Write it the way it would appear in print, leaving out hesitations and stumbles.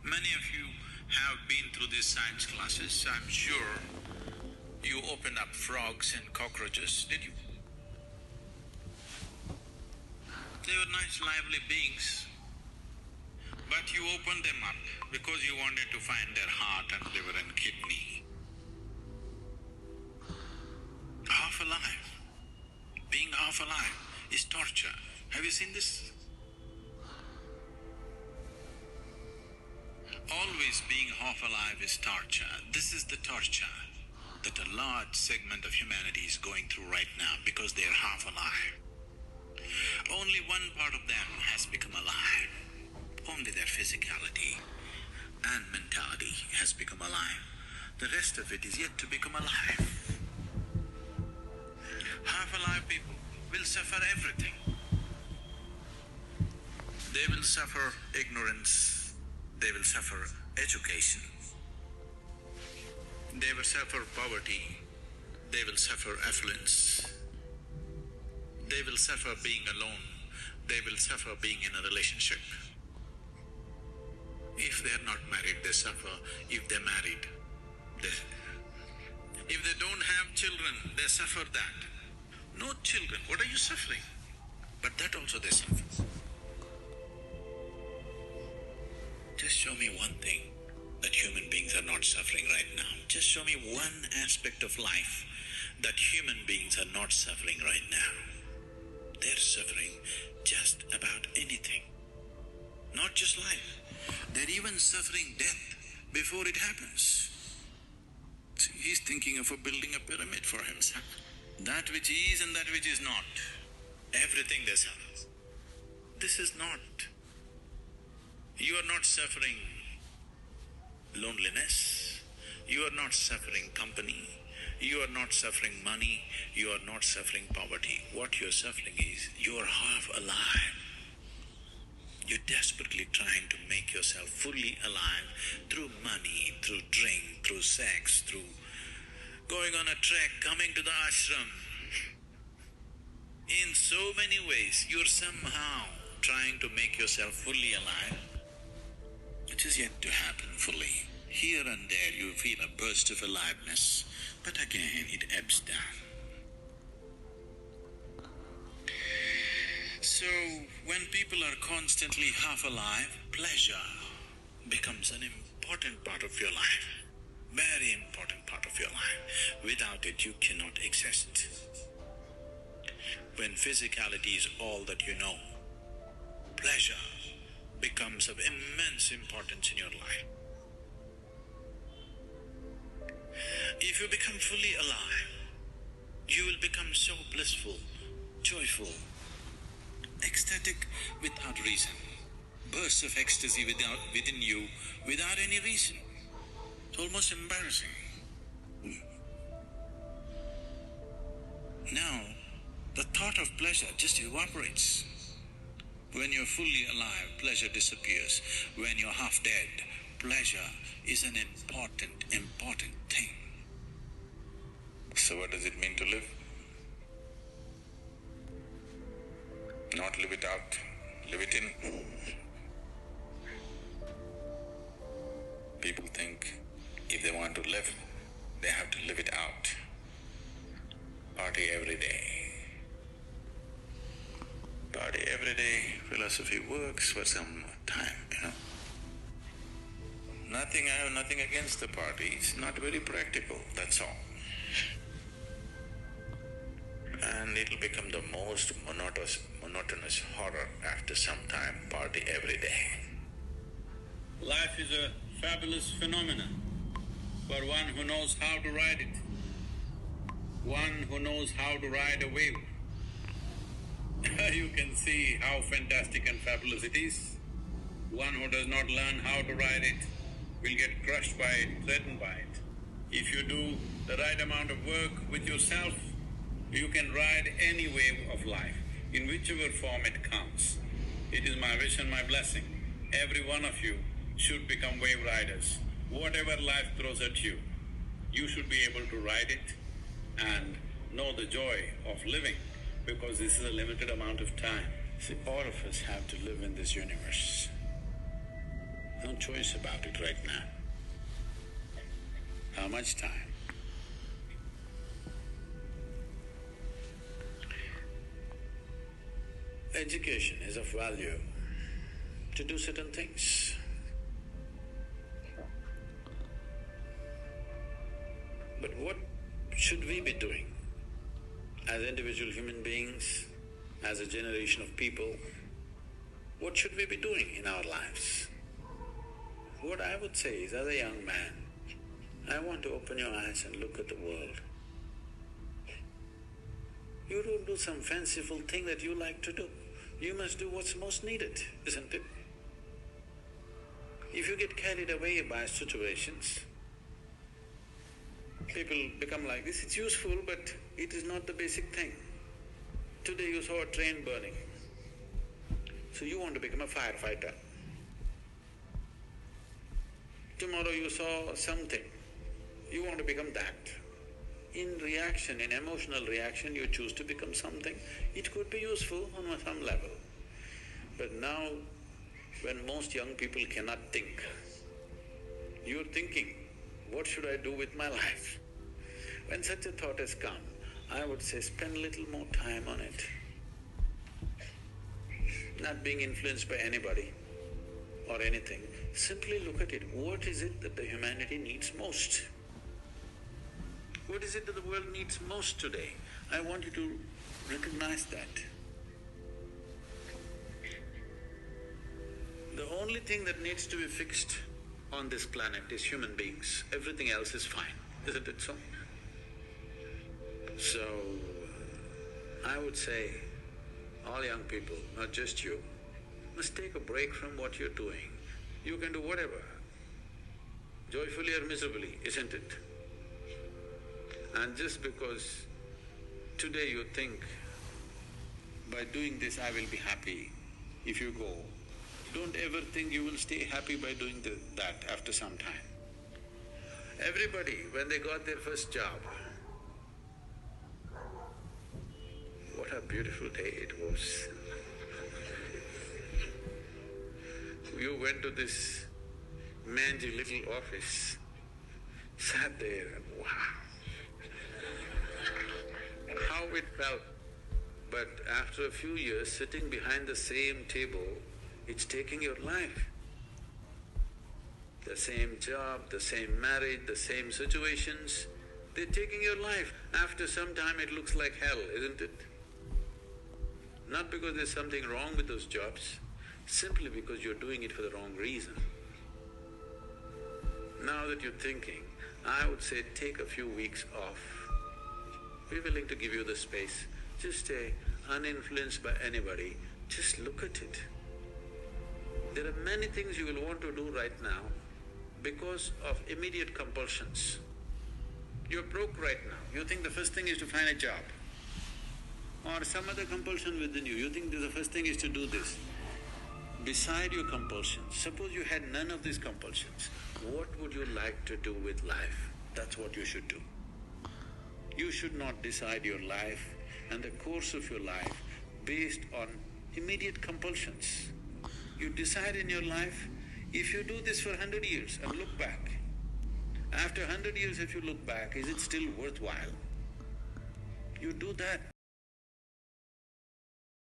Many of you have been through these science classes. I'm sure you opened up frogs and cockroaches, did you? They were nice, lively beings, but you opened them up because you wanted to find their heart and liver and kidney. Half alive. Being half alive is torture. Have you seen this? Always being half alive is torture. This is the torture that a large segment of humanity is going through right now because they are half alive. Only one part of them has become alive. Only their physicality and mentality has become alive. The rest of it is yet to become alive. Half-alive people will suffer everything. They will suffer ignorance, they will suffer education, they will suffer poverty, they will suffer affluence, they will suffer being alone, they will suffer being in a relationship. If they are not married, they suffer. If they're married, if they don't have children, they suffer that. No children, what are you suffering? But that also they suffer. Just show me one thing that human beings are not suffering right now. Just show me one aspect of life that human beings are not suffering right now. They're suffering just about anything. Not just life. They're even suffering death before it happens. See, he's thinking of building a pyramid for himself. That which is and that which is not, everything they suffer. This is not. You are not suffering loneliness, you are not suffering company, you are not suffering money, you are not suffering poverty. What you're suffering is, you are half alive. You're desperately trying to make yourself fully alive through money, through drink, through sex, through going on a trek, coming to the ashram. In so many ways, you're somehow trying to make yourself fully alive, which is yet to happen fully. Here and there you feel a burst of aliveness, but again it ebbs down. So, when people are constantly half alive, pleasure becomes an important part of your life. Very important part of your life. Without it, you cannot exist. When physicality is all that you know, pleasure becomes of immense importance in your life. If you become fully alive, you will become so blissful, joyful, ecstatic without reason. Bursts of ecstasy within you without any reason. It's almost embarrassing. Now, the thought of pleasure just evaporates. When you're fully alive, pleasure disappears. When you're half dead, pleasure is an important thing. So what does it mean to live? Not live it out, live it in. People think if they want to live, they have to live it out. Party every day. Party every day, philosophy works for some time, I have nothing against the party, it's not very practical, that's all. And it'll become the most monotonous horror after some time, party every day. Life is a fabulous phenomenon for one who knows how to ride it, one who knows how to ride a wave. You can see how fantastic and fabulous it is. One who does not learn how to ride it will get crushed by it, threatened by it. If you do the right amount of work with yourself, you can ride any wave of life, in whichever form it comes. It is my wish and my blessing, every one of you should become wave riders. Whatever life throws at you, you should be able to ride it and know the joy of living, because this is a limited amount of time. See, all of us have to live in this universe. No choice about it right now. How much time? Education is of value to do certain things. But what should we be doing as individual human beings, as a generation of people? What should we be doing in our lives? What I would say is, as a young man, I want to open your eyes and look at the world. You don't do some fanciful thing that you like to do. You must do what's most needed, isn't it? If you get carried away by situations, people become like this, it's useful but it is not the basic thing. Today you saw a train burning, so you want to become a firefighter. Tomorrow you saw something, you want to become that. In reaction, in emotional reaction, you choose to become something. It could be useful on some level. But now, when most young people cannot think, you're thinking, what should I do with my life? When such a thought has come, I would say spend a little more time on it. Not being influenced by anybody or anything, simply look at it. What is it that the humanity needs most? What is it that the world needs most today? I want you to recognize that. The only thing that needs to be fixed on this planet is human beings. Everything else is fine, isn't it so? So, I would say, all young people, not just you, must take a break from what you're doing. You can do whatever, joyfully or miserably, isn't it? And just because today you think, by doing this I will be happy, if you go, don't ever think you will stay happy by doing that after some time. Everybody, when they got their first job, what a beautiful day it was. You went to this mangy little office, sat there and wow, how it felt. But after a few years, sitting behind the same table, it's taking your life. The same job, the same marriage, the same situations, they're taking your life. After some time it looks like hell, isn't it? Not because there's something wrong with those jobs, simply because you're doing it for the wrong reason. Now that you're thinking, I would say take a few weeks off. We're willing to give you the space. Just stay uninfluenced by anybody, just look at it. There are many things you will want to do right now because of immediate compulsions. You're broke right now, you think the first thing is to find a job or some other compulsion within you, you think the first thing is to do this. Beside your compulsions, suppose you had none of these compulsions, what would you like to do with life? That's what you should do. You should not decide your life and the course of your life based on immediate compulsions. You decide in your life, if you do this for 100 years and look back, after 100 years if you look back, is it still worthwhile? You do that.